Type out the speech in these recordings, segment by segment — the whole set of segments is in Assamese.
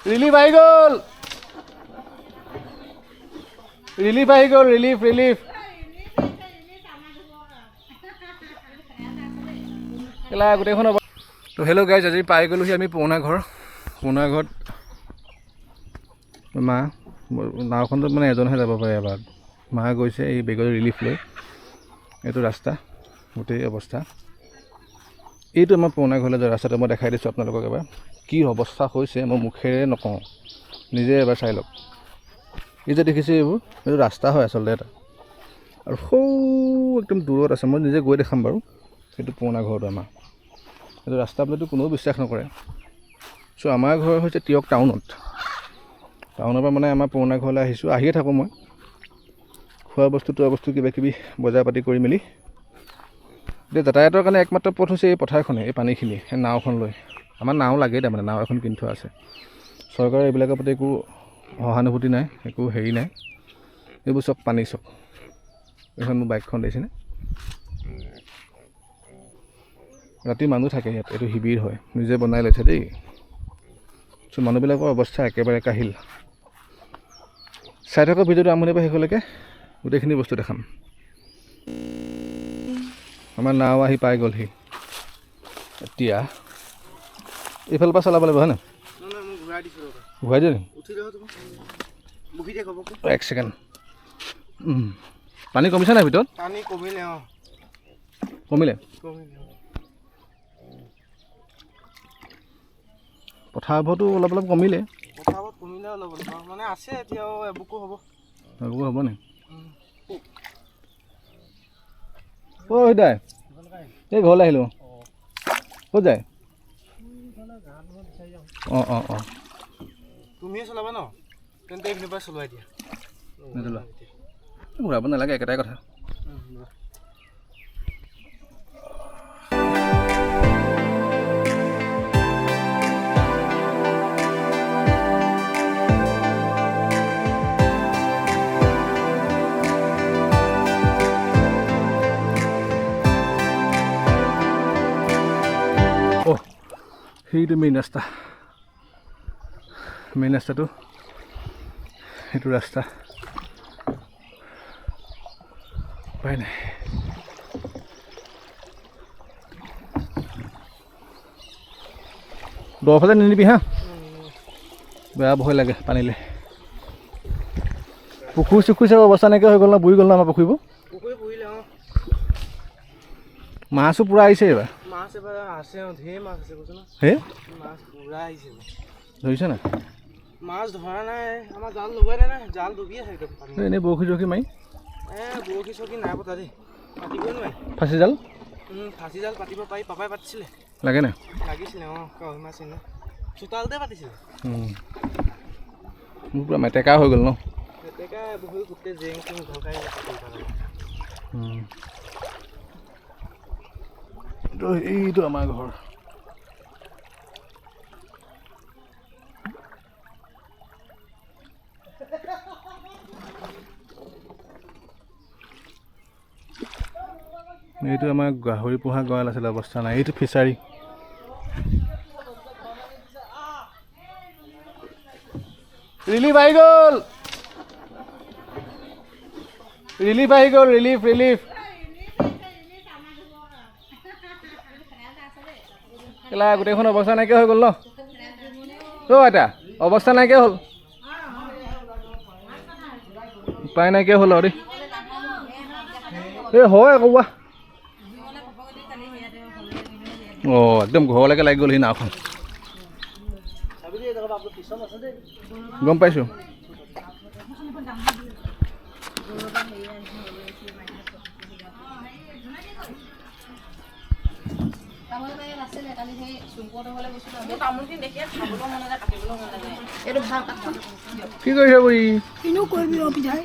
ৰিলিফ আহি গ'ল ৰিলিফ কেলা গোটেইখন হ'ব। তো হেল্ল' গাইজ, আজি পাই গ'লোহি আমি পুৰণা ঘৰত মা নাওখনত মানে এজনহে যাব পাৰে এবাৰ। মা গৈছে এই বেগৰ ৰিলিফ লৈ। এইটো ৰাস্তা গোটেই অৱস্থা। এইটো আমাৰ পুৰণা ঘৰলৈ যোৱা ৰাস্তাটো মই দেখাই দিছোঁ আপোনালোকক এবাৰ। কি অৱস্থা হৈছে মই মুখেৰে নকওঁ, নিজে এবাৰ চাই লওক। এই যে দেখিছে এইটো ৰাস্তা হয় আচলতে এটা, আৰু সৌ একদম দূৰত আছে, মই নিজে গৈ দেখাম বাৰু। সেইটো পুৰণা ঘৰটো আমাৰ। এইটো ৰাস্তা বুলিতো কোনেও বিশ্বাস নকৰে। চ' আমাৰ ঘৰ হৈছে টিয়ক টাউনৰ পৰা মানে আমাৰ পুৰণা ঘৰলৈ আহিয়ে থাকোঁ মই। খোৱা বস্তু কিবা কিবি বজাৰ পাতি কৰি মেলি। এতিয়া যাতায়াতৰ কাৰণে একমাত্ৰ পথ হৈছে এই পথাৰখনে, এই পানীখিনি, সেই নাওখন লৈ। আমাৰ নাও লাগেই, তাৰমানে নাও এখন কিনি থোৱা আছে। চৰকাৰৰ এইবিলাকৰ প্ৰতি একো সহানুভূতি নাই, একো হেৰি নাই। এইবোৰ চব পানী চব। এইখন মোৰ বাইকখন দেখিছেনে? ৰাতি মানুহ থাকে ইয়াত, এইটো শিবিৰ হয়, নিজে বনাই লৈছে দেই। চ' মানুহবিলাকৰ অৱস্থা একেবাৰে কাহিল। চাই থকা ভিডিঅ'টো আৰম্ভণিৰ পৰা শেষলৈকে গোটেইখিনি বস্তু দেখাম। আমাৰ নাও আহি পাই গ'লহি। এতিয়া এইফালৰ পৰা চলাব লাগিব হয় নাই? ঘূৰাই দিয়ে নেকি? এক ছেকেণ্ড। পানী কমিছে নাই ভিতৰত? পানী কমিলে। কমিলে? পথাৰবোৰতো অলপ কমিলে। অলপ মানে আছে এতিয়াও এবুকো হ'ব নি? অ' দাই এই ঘৰলৈ আহিলোঁ। ক'ত যায়? অঁ তুমিয়ে চলাবা ন? তেন্তে এইখিনিৰ পৰা চলোৱাই দিয়া। ঘূৰাব নালাগে, একেটাই কথা। সেইটো মেইন ৰাস্তাটো সেইটো ৰাস্তা উপায় নাই। দফালে নিনিবি হা, বেয়া ভয় লাগে পানীলে। পুখুৰী চাব অৱস্থা নাইকিয়া হৈ গ'ল না, বুৰি গ'ল না আমাৰ পুখুৰীবোৰ। মাছো পুৰা আহিছে এইবাৰ। ধৰিছে না? মাছ ধৰা নাই, আমাৰ জাল লগোৱাই নাই, জাল ডুবি আছে একদম। এনেই বৰশী মাৰি বৰশী চৰশী নাই পতা দেই, পাতিবই নোৱাৰি। ফাঁচি জাল পাতিব পাৰি, পাপাই পাতিছিলে। লাগে নাই? লাগিছিলে কাৱৈ মাছ এনে চোতালতে পাতিছিলে। মোৰ পুৰা মেটেকা হৈ গ'ল ন? মেটেকা বহুত গোটেই জেং চেং ভলকাই এইটো আমাৰ ঘৰ। এইটো আমাৰ গাহৰি পোহা গঁৰাল আছিলে, অৱস্থা নাই। এইটো ফিচাৰী। ৰিলিফ আহি গ'ল ৰিলিফ কেলা গোটেইখন অৱস্থা নাইকিয়া হৈ গ'ল ন? এটা অৱস্থা নাইকিয়া হ'ল, উপায় নাইকিয়া হ'ল আৰু দেই। এই হয় আকৌ কোৱা। একদম ঘৰলৈকে লাগি গ'ল সি নাওখন। গম পাইছোঁ। কি কৰিছ বুঢ়ী? কিনো কৰিবি অ পিঠাই।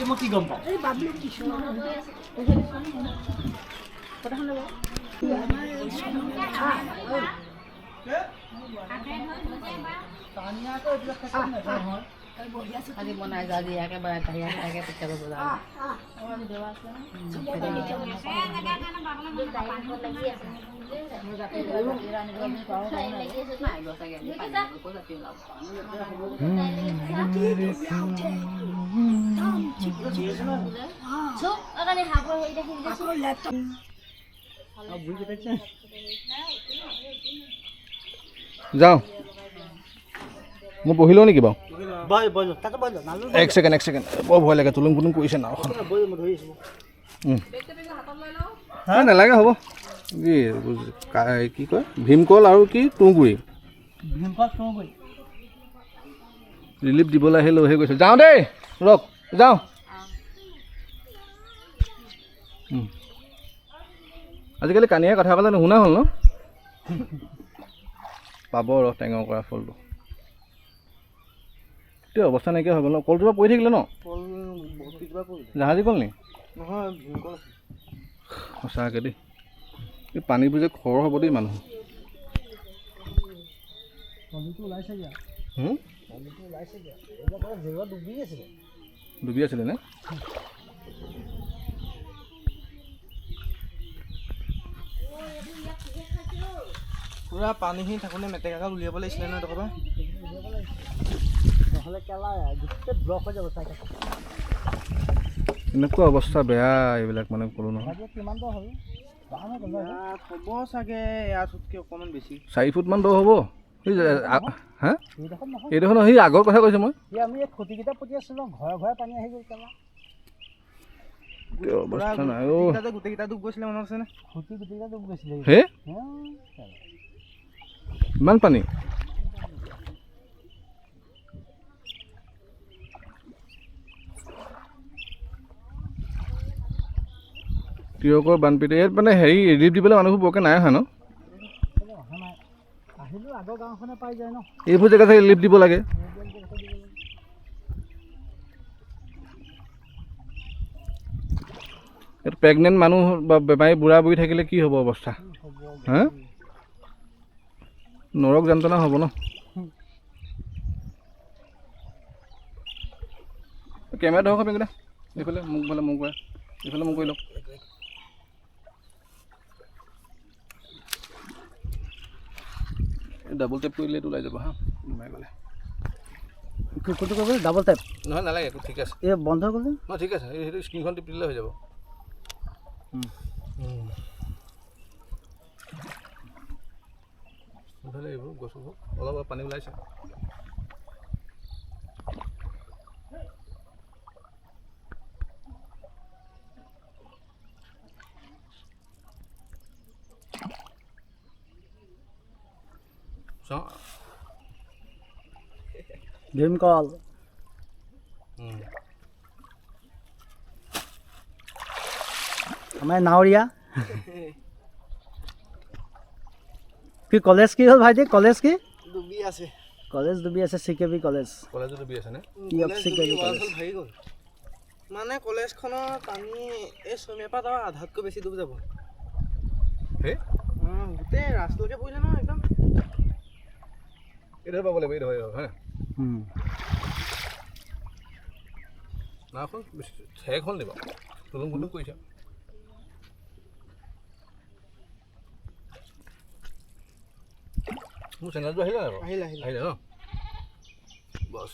মই কি গম পাওঁ আজি বনাই যা দি একেবাৰে তাকে পিঠা কৰিব যাওঁ যাওঁ মই বহি লওঁ নেকি বাৰু এক ছেকেণ্ড বৰ ভয় লাগে তুলুং পুলুং কৰিছে নাওখন নালাগে হ'ব কি কয় ভীমকল আৰু কি তুঁহগুৰি ৰিলিফ দিবলৈ আহি লৈহে গৈছে যাওঁ দেই ৰক যাওঁ আজিকালি কানিয়ে কথা ক'লে নুশুনা হ'ল ন পাব ৰহ টেঙৰ কৰা ফলটো এতিয়া অৱস্থা নাইকিয়া হৈ গ'ল ন কলজোপা পৰি থাকিলে ন জাহাজী কল নি সঁচাকৈ দেই এই পানীবোৰ যে খৰ হ'ব দেই মানুহ ডুবি আছিলে নে পুৰা পানীখিনি থাকোঁতে মেটেকাকাল উলিয়াব লাগিছিলে নহয় তহঁতৰ এনেকুৱা অৱস্থা বেয়া এইবিলাক মানে ক'লো নহয় হ'ব চাগে ইয়াতকৈ অকণমান বেছি 4 ফুটমান দ হ'ব হা এইডোখৰ নহয় সি আগৰ কথা কৈছোঁ মই খুঁটিকেইটা পুতি আছিলোঁ ঘৰে ঘৰে পানী আহি গ'ল অৱস্থা নাই গোটেইকেইটা ডুব গৈছিলে মনত আছেনে খুঁটি গোটেইকেইটা ডুব গৈছিলে হে ইমান পানী তিয়কৰ বানপীড়িত ইয়াত মানে হেৰি ৰিলিফ দিবলৈ মানুহবোৰ বৰকৈ নাই অহা ন আহিলোঁ আগৰ গাঁওখনে পাই যায় ন এইবোৰ জেগাতে ৰিলিফ দিব লাগে ইয়াত প্ৰেগনেণ্ট মানুহ বা বেমাৰী বুঢ়া বুঢ়ী থাকিলে কি হ'ব অৱস্থা হা নৰক যন্ত্ৰণা হ'ব ন কেমেৰা ধৰক আপুনি কেইটা এইফালে মোক বোলে মোক কৰে এইফালে মোক কৰি লওক ডাবল টেপ কৰিলে এইটো ওলাই যাব হা সোমাই গ'লে কোনটো কৰিব ডাবল টাইপ নহয় নালাগে একো ঠিক আছে এই বন্ধ কৰিলে অঁ ঠিক আছে সেইটো স্ক্ৰীণখন টিপি দিলে হৈ যাব ভালে এইবোৰ গছবোৰ অলপ পানী ওলাইছে ভীমকল আমাৰ নাৱৰীয়া কি কলেজ কি হ'ল ভাইটি কলেজ কি ডুবি আছে কলেজ ডুবি আছে চিকেবি কলেজ কলেজত ডুবি আছে নে চিকেবি কলেজ ভাগি গ'ল মানে কলেজখনৰ পানী এই চমীয়াৰ পৰা তাৰ আধাতকৈ বেছি ডুব যাব হে গোটেই ৰাস্তালৈকে পৰিলে নহয় একদম এইডোখৰ পাব লাগিব এইডোখৰ হয় নাওখন ঠেক হ'ল নি বাৰু তুলুং পুলুং কৰিছে মোৰ চেনেলটো আহিলে নাই বাৰু আহিলে ন বছ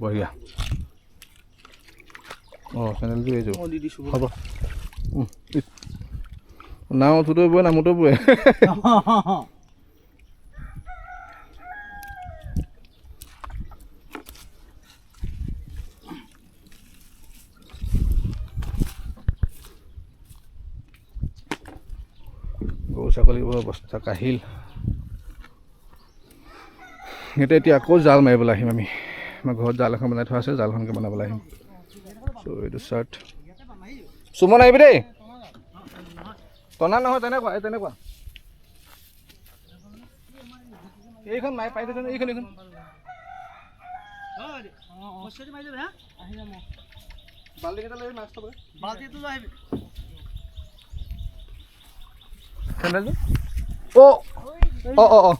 বঢ়িয়া অঁ চেনেলটো এইযোৰ দি দিছোঁ হ'ব নাও উঠোঁতে বৈ নামোতে বৈ গৰু ছাগলীবোৰ অৱস্থা কাহিল সিহঁতে এতিয়া আকৌ জাল মাৰিবলৈ আহিম আমি আমাৰ ঘৰত জাল এখন বনাই থোৱা আছে, জালখনকে বনাবলৈ আহিম। চ' এইটো চাৰ্ট সুমন আহিবি দেই। টনা নহয়, তেনেকুৱা এই তেনেকুৱা এইখন মায়ে পাই থৈছে এইখন এইখন বাল্টিকেইটা লৈ মাছ থ'ব বাল্টিটো লৈ আহিবি চেণ্ডেলযোৰ অ' অ' অ' অ'